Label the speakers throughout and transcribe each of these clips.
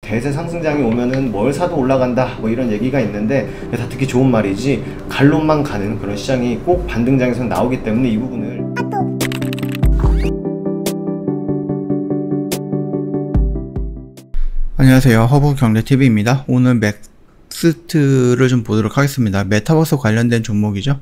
Speaker 1: 대세 상승장이 오면은 뭘 사도 올라간다 뭐 이런 얘기가 있는데 다 듣기 좋은 말이지 갈론만 가는 그런 시장이 꼭 반등장에서 나오기 때문에 이 부분을
Speaker 2: 안녕하세요, 허브경제TV입니다. 오늘 맥스트를 좀 보도록 하겠습니다. 메타버스 관련된 종목이죠.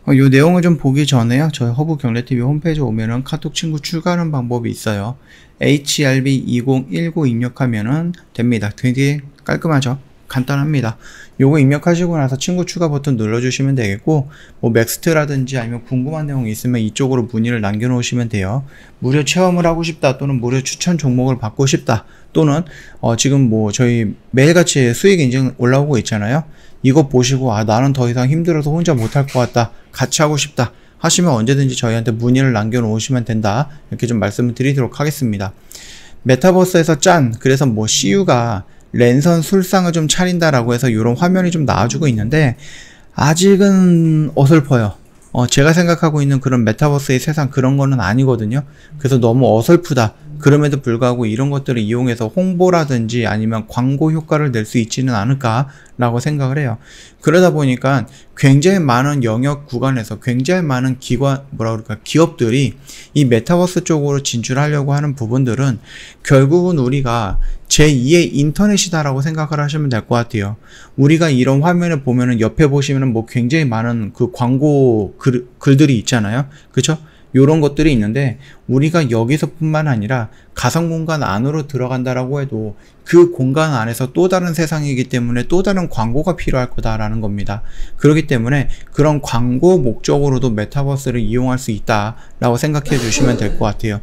Speaker 2: 이 내용을 좀 보기 전에요, 저희 허브경제TV 홈페이지 오면은 카톡 친구 추가하는 방법이 있어요. HRB2019 입력하면은 됩니다. 되게 깔끔하죠? 간단합니다. 요거 입력하시고 나서 친구 추가 버튼 눌러주시면 되겠고, 뭐 맥스트라든지 아니면 궁금한 내용이 있으면 이쪽으로 문의를 남겨놓으시면 돼요. 무료 체험을 하고 싶다, 또는 무료 추천 종목을 받고 싶다, 또는 지금 뭐 저희 매일같이 수익 인증 올라오고 있잖아요. 이거 보시고 나는 더 이상 힘들어서 혼자 못할 것 같다, 같이 하고 싶다 하시면 언제든지 저희한테 문의를 남겨놓으시면 된다, 이렇게 좀 말씀을 드리도록 하겠습니다. 메타버스에서 그래서 뭐 CU가 랜선 술상을 좀 차린다라고 해서 이런 화면이 좀 나와주고 있는데 아직은 어설퍼요. 제가 생각하고 있는 그런 메타버스의 세상 그런 거는 아니거든요. 그래서 너무 어설프다. 그럼에도 불구하고 이런 것들을 이용해서 홍보라든지 아니면 광고 효과를 낼 수 있지는 않을까 라고 생각을 해요. 그러다 보니까 굉장히 많은 영역 구간에서 굉장히 많은 기업들이 이 메타버스 쪽으로 진출하려고 하는 부분들은 결국은 우리가 제2의 인터넷이다 라고 생각을 하시면 될 것 같아요. 우리가 이런 화면을 보면은 옆에 보시면은 뭐 굉장히 많은 그 광고 글들이 있잖아요. 그쵸? 요런 것들이 있는데 우리가 여기서 뿐만 아니라 가상 공간 안으로 들어간다라고 해도 그 공간 안에서 또 다른 세상이기 때문에 또 다른 광고가 필요할 거다라는 겁니다. 그렇기 때문에 그런 광고 목적으로도 메타버스를 이용할 수 있다라고 생각해 주시면 될 것 같아요.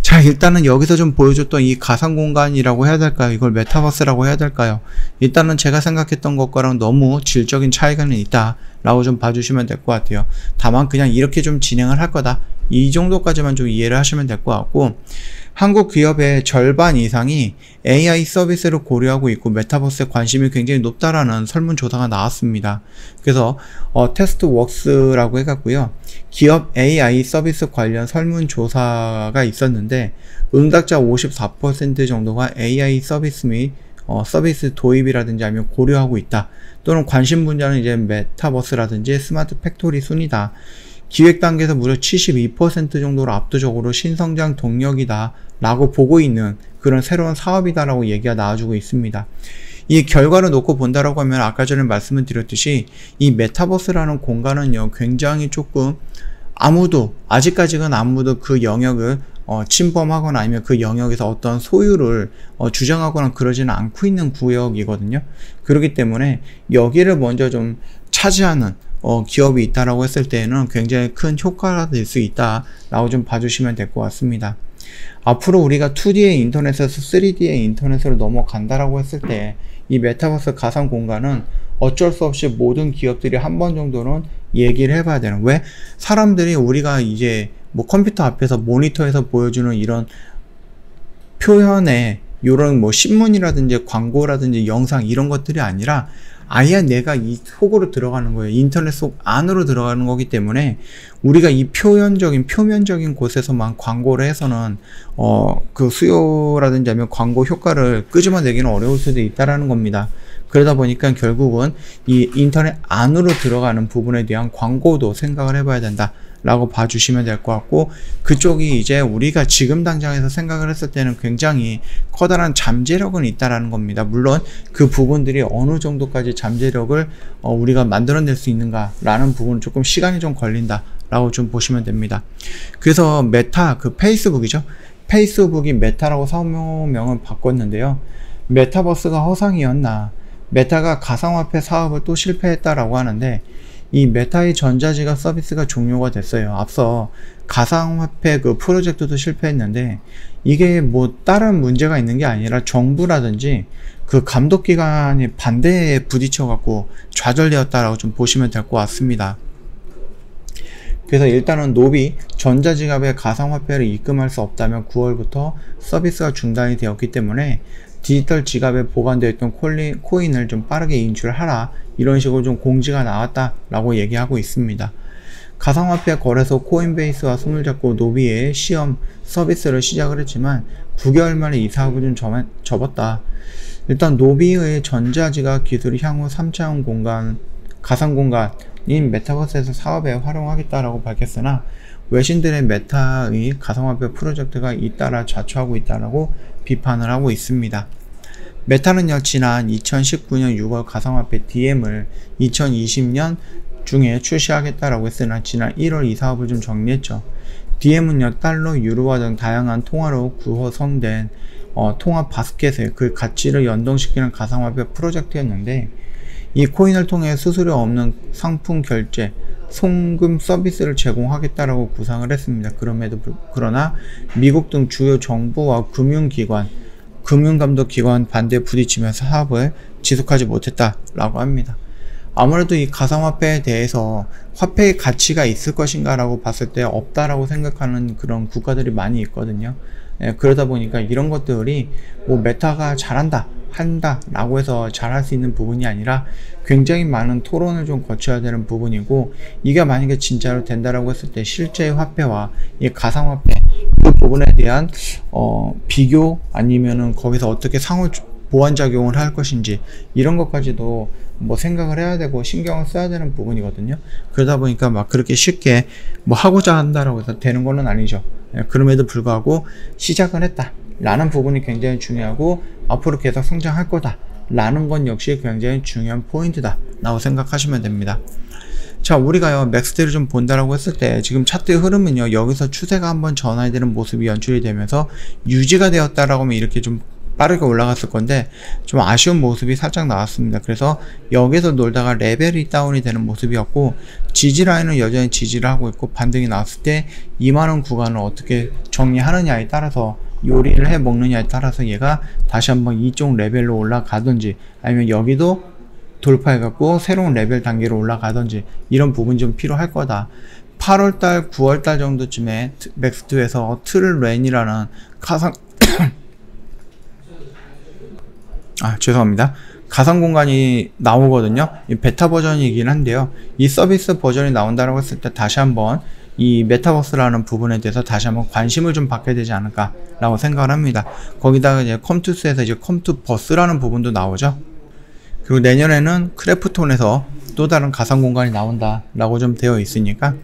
Speaker 2: 자, 일단은 여기서 좀 보여줬던 이 가상 공간이라고 해야 될까요? 이걸 메타버스라고 해야 될까요? 일단은 제가 생각했던 것과는 너무 질적인 차이가 있다 라고 좀 봐주시면 될 것 같아요. 다만 그냥 이렇게 좀 진행을 할 거다, 이 정도까지만 좀 이해를 하시면 될 것 같고, 한국 기업의 절반 이상이 AI 서비스를 고려하고 있고 메타버스에 관심이 굉장히 높다라는 설문조사가 나왔습니다. 그래서 테스트웍스라고 해갖고요, 기업 AI 서비스 관련 설문조사가 있었는데 응답자 54% 정도가 AI 서비스 및 서비스 도입이라든지 아니면 고려하고 있다, 또는 관심 분야는 이제 메타버스라든지 스마트 팩토리 순이다, 기획 단계에서 무려 72% 정도로 압도적으로 신성장 동력이다 라고 보고 있는 그런 새로운 사업이다 라고 얘기가 나와주고 있습니다. 이 결과를 놓고 본다라고 하면 아까 전에 말씀을 드렸듯이 이 메타버스라는 공간은요, 굉장히 조금 아직까지는 아무도 그 영역을 침범하거나 아니면 그 영역에서 어떤 소유를 주장하거나 그러지는 않고 있는 구역이거든요. 그렇기 때문에 여기를 먼저 좀 차지하는 기업이 있다라고 했을 때에는 굉장히 큰 효과가 될 수 있다 라고 좀 봐주시면 될 것 같습니다. 앞으로 우리가 2D의 인터넷에서 3D의 인터넷으로 넘어간다라고 했을 때 이 메타버스 가상 공간은 어쩔 수 없이 모든 기업들이 한 번 정도는 얘기를 해봐야 되는, 왜? 사람들이 우리가 이제 뭐 컴퓨터 앞에서 모니터에서 보여주는 이런 표현에 이런 뭐 신문이라든지 광고라든지 영상 이런 것들이 아니라 아예 내가 이 속으로 들어가는 거예요. 인터넷 속 안으로 들어가는 거기 때문에 우리가 이 표면적인 곳에서만 광고를 해서는 그 수요라든지 아니면 광고 효과를 끄집어내기는 어려울 수도 있다라는 겁니다. 그러다 보니까 결국은 이 인터넷 안으로 들어가는 부분에 대한 광고도 생각을 해봐야 된다 라고 봐주시면 될 것 같고, 그쪽이 이제 우리가 지금 당장에서 생각을 했을 때는 굉장히 커다란 잠재력은 있다라는 겁니다. 물론 그 부분들이 어느 정도까지 잠재력을 우리가 만들어낼 수 있는가 라는 부분은 조금 시간이 좀 걸린다 라고 좀 보시면 됩니다. 그래서 페이스북이죠. 페이스북이 메타라고 사업명을 바꿨는데요, 메타버스가 허상이었나, 메타가 가상화폐 사업을 또 실패했다라고 하는데 이 메타의 전자지갑 서비스가 종료가 됐어요. 앞서 가상화폐 그 프로젝트도 실패했는데 이게 뭐 다른 문제가 있는 게 아니라 정부라든지 그 감독기관이 반대에 부딪혀 갖고 좌절되었다라고 좀 보시면 될 것 같습니다. 그래서 일단은 노비 전자지갑에 가상화폐를 입금할 수 없다면 9월부터 서비스가 중단이 되었기 때문에 디지털 지갑에 보관되어 있던 코인을 좀 빠르게 인출하라, 이런 식으로 좀 공지가 나왔다라고 얘기하고 있습니다. 가상화폐 거래소 코인베이스와 손을 잡고 노비의 시험 서비스를 시작을 했지만 9개월 만에 이 사업을 좀 접었다. 일단 노비의 전자지가 기술을 향후 3차원 공간, 가상공간인 메타버스에서 사업에 활용하겠다라고 밝혔으나 외신들의 메타의 가상화폐 프로젝트가 잇따라 좌초하고 있다라고 비판을 하고 있습니다. 메타는요, 지난 2019년 6월 가상화폐 DM을 2020년 중에 출시하겠다라고 했으나 지난 1월 이 사업을 좀 정리했죠. DM은요, 달러, 유로화 등 다양한 통화로 구성된 통화 바스켓에 그 가치를 연동시키는 가상화폐 프로젝트였는데, 이 코인을 통해 수수료 없는 상품 결제, 송금 서비스를 제공하겠다라고 구상을 했습니다. 그러나 미국 등 주요 정부와 금융감독기관 반대에 부딪히면서 사업을 지속하지 못했다라고 합니다. 아무래도 이 가상화폐에 대해서 화폐의 가치가 있을 것인가 라고 봤을 때 없다라고 생각하는 그런 국가들이 많이 있거든요. 그러다 보니까 이런 것들이 뭐 메타가 잘한다 라고 해서 잘할 수 있는 부분이 아니라 굉장히 많은 토론을 좀 거쳐야 되는 부분이고, 이게 만약에 진짜로 된다라고 했을 때 실제 화폐와 이 가상화폐 그 부분에 대한 비교, 아니면은 거기서 어떻게 상호 보완작용을 할 것인지, 이런 것까지도 뭐 생각을 해야 되고 신경을 써야 되는 부분이거든요. 그러다 보니까 막 그렇게 쉽게 뭐 하고자 한다라고 해서 되는 거는 아니죠. 그럼에도 불구하고 시작은 했다 라는 부분이 굉장히 중요하고, 앞으로 계속 성장할 거다 라는 건 역시 굉장히 중요한 포인트다 라고 생각하시면 됩니다. 자, 우리가요 맥스트를 좀 본다라고 했을 때 지금 차트의 흐름은요, 여기서 추세가 한번 전환되는 모습이 연출이 되면서 유지가 되었다라고 하면 이렇게 좀 빠르게 올라갔을 건데, 좀 아쉬운 모습이 살짝 나왔습니다. 그래서 여기서 놀다가 레벨이 다운이 되는 모습이었고, 지지라인은 여전히 지지를 하고 있고, 반등이 나왔을 때 2만원 구간을 어떻게 정리하느냐에 따라서, 요리를 해 먹느냐에 따라서 얘가 다시 한번 이쪽 레벨로 올라가든지, 아니면 여기도 돌파해갖고 새로운 레벨 단계로 올라가든지, 이런 부분이 좀 필요할 거다. 8월달, 9월달 정도쯤에 맥스트에서 트를렌이라는 가상 공간이 나오거든요. 이 베타 버전이긴 한데요, 이 서비스 버전이 나온다고 했을 때 다시 한번 이 메타버스라는 부분에 대해서 다시 한번 관심을 좀 받게 되지 않을까 라고 생각을 합니다. 거기다가 이제 컴투스에서 이제 컴투버스라는 부분도 나오죠. 그리고 내년에는 크래프톤에서 또 다른 가상 공간이 나온다 라고 좀 되어 있으니까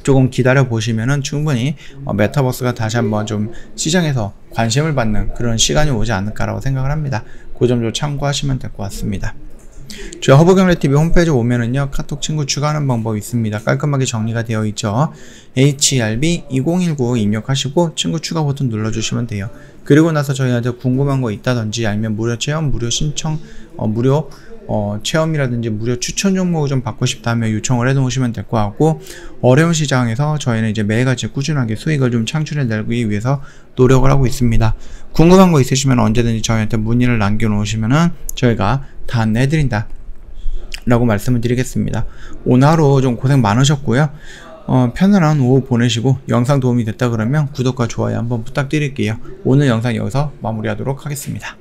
Speaker 2: 조금 기다려 보시면은 충분히 메타버스가 다시 한번 좀 시장에서 관심을 받는 그런 시간이 오지 않을까라고 생각을 합니다. 그 점 좀 참고하시면 될 것 같습니다. 저희 허브경제TV 홈페이지 오면은요, 카톡 친구 추가하는 방법이 있습니다. 깔끔하게 정리가 되어 있죠. HRB2019 입력하시고 친구 추가 버튼 눌러주시면 돼요. 그리고 나서 저희한테 궁금한 거 있다든지, 아니면 무료 체험, 무료 신청, 무료 체험이라든지 무료 추천 종목을 좀 받고 싶다 하면 요청을 해 놓으시면 될 것 같고, 어려운 시장에서 저희는 이제 매일같이 꾸준하게 수익을 좀 창출해 내기 위해서 노력을 하고 있습니다. 궁금한 거 있으시면 언제든지 저희한테 문의를 남겨 놓으시면은 저희가 다 안내해 드린다 라고 말씀을 드리겠습니다. 오늘 하루 좀 고생 많으셨고요. 편안한 오후 보내시고, 영상 도움이 됐다 그러면 구독과 좋아요 한번 부탁드릴게요. 오늘 영상 여기서 마무리하도록 하겠습니다.